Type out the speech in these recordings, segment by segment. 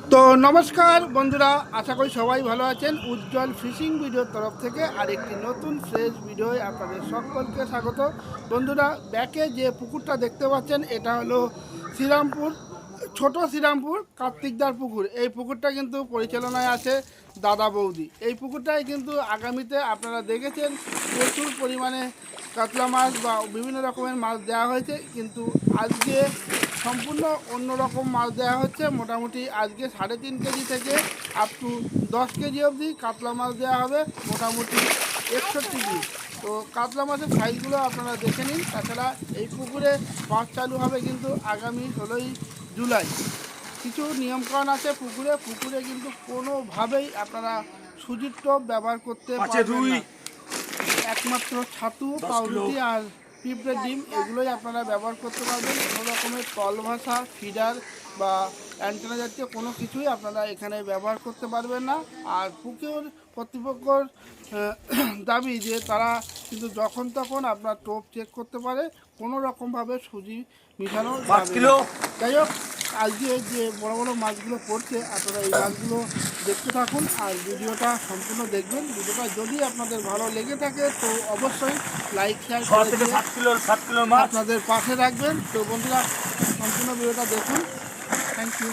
তো নমস্কার বন্ধুরা, আশা করি সবাই ভালো আছেন। উজ্জ্বল ফিশিং ভিডিওর তরফ থেকে আরেকটি নতুন ফ্রেশ ভিডিওয় আপনাদের সকলকে স্বাগত। বন্ধুরা, ব্যাকে যে পুকুরটা দেখতে পাচ্ছেন এটা হলো শ্রীরামপুর, ছোট শ্রীরামপুর কার্তিকদার পুকুর। এই পুকুরটা কিন্তু পরিচালনায় আছে দাদা বৌদি। এই পুকুরটায় কিন্তু আগামীতে আপনারা দেখেছেন প্রচুর পরিমাণে কাতলা মাছ বা বিভিন্ন রকমের মাছ দেওয়া হয়েছে, কিন্তু আজকে সম্পূর্ণ অন্যরকম মাছ দেওয়া হচ্ছে। মোটামুটি আজকে 3.5 কেজি থেকে আপ টু 10 কেজি অবধি কাতলা মাছ দেওয়া হবে, মোটামুটি 61 পিস। তো কাতলা মাছের সাইজগুলো আপনারা দেখে নিন। তাছাড়া এই পুকুরে মাছ চালু হবে কিন্তু আগামী 16ই জুলাই। কিছু নিয়মকানুন আছে পুকুরে কিন্তু কোনোভাবেই আপনারা সুজির টোপ ব্যবহার করতে পারবেন না। একমাত্র ছাতু, পাউরুটি আর পিঁপড়ের ডিম এগুলোই আপনারা ব্যবহার করতে পারবেন। কোনো রকমের তল ভাসা ফিডার বা অ্যান্টেনা জাতীয় কোনো কিছুই আপনারা এখানে ব্যবহার করতে পারবেন না। আর পুকুর কর্তৃপক্ষর দাবি যে তারা কিন্তু যখন তখন আপনার টোপ চেক করতে পারে, কোনো রকমভাবে সুজি মিশানো যাবে না। যাই হোক, আজকে যে বড় বড় মাছগুলো পড়ছে আপনারা এই মাছগুলো দেখতে থাকুন আর ভিডিওটা সম্পূর্ণ দেখবেন। ভিডিওটা যদি আপনাদের ভালো লেগে থাকে তো অবশ্যই লাইক শেয়ার করে দিয়ে আপনাদের পাশে রাখবেন। তো বন্ধুরা, সম্পূর্ণ ভিডিওটা দেখুন। Thank you.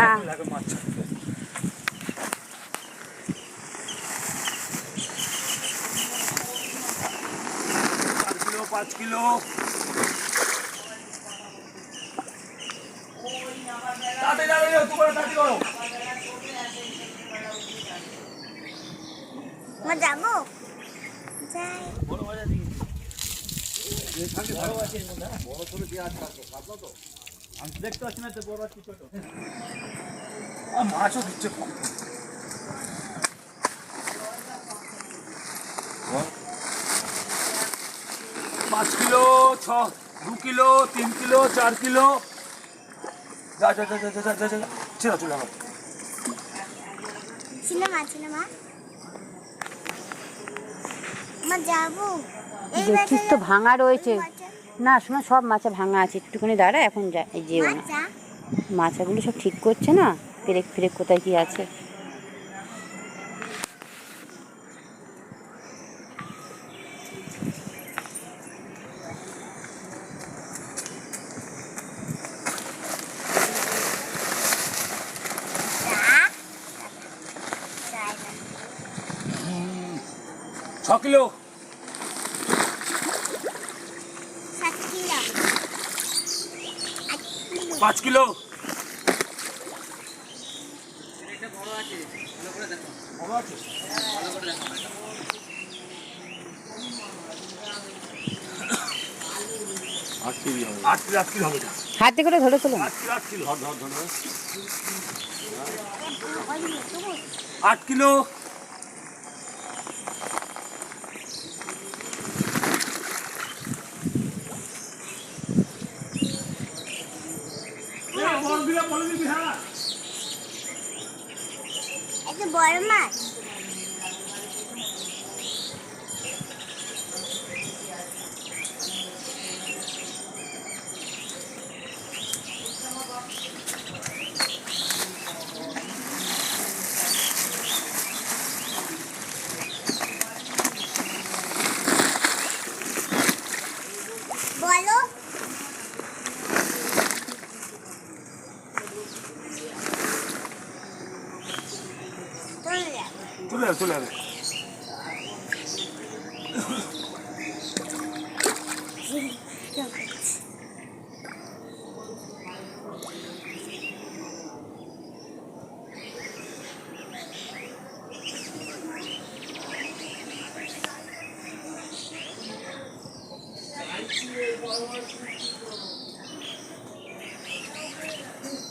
না 5 কিলো যাবো আমি দেখতে পাচ্ছি না, বড় আছে ছোট মাছও দিচ্ছে কম। 5 কিলো 2 কিলো 3 কিলো 4 কিলো যা যা যা যা যা যা যা চলো চলো আমার যাবো। দেখিস তো ভাঙা রয়েছে না, শোনো সব মাছে ভাঙা আছে। একটুখানি দাঁড়া, এখন যা যেও না। মাছাগুলো সব ঠিক করছে না, পেরেক ফেরেক কোথায় কি আছে। ছ কিলো 5 কিলো 8 কিলো হবে। হাতে করে ধরে চলো। 8 কিলো 8 কিলো বড় মাছ বলো। চলে চলে যাবে।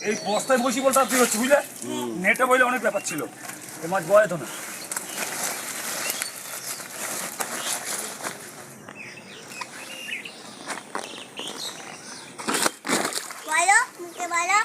এই বস্তায় বসি বলতে আপনি হচ্ছে বুঝলে, নেটে বইলে অনেক ব্যাপার ছিল, এই মাছ বয় তো না। বলো মুখে বলো।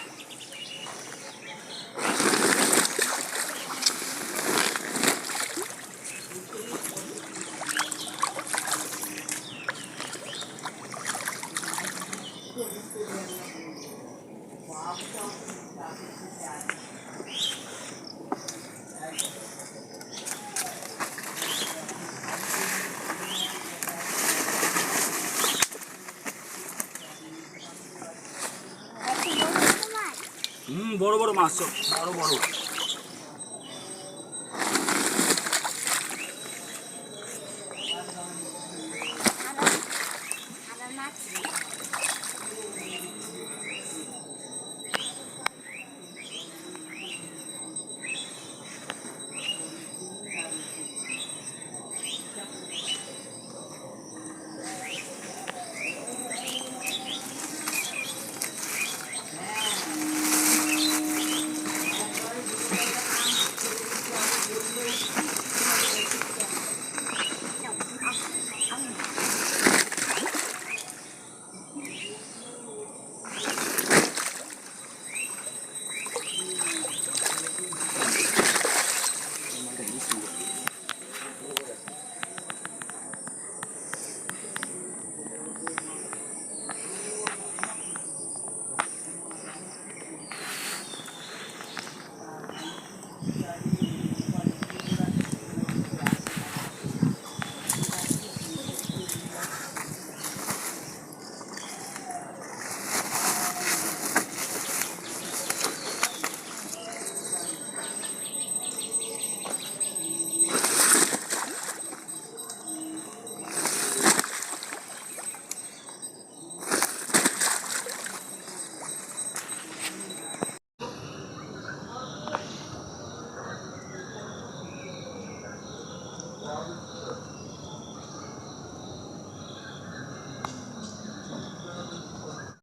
বড় বড় মাছ সব, বড় বড়। আবার মাছ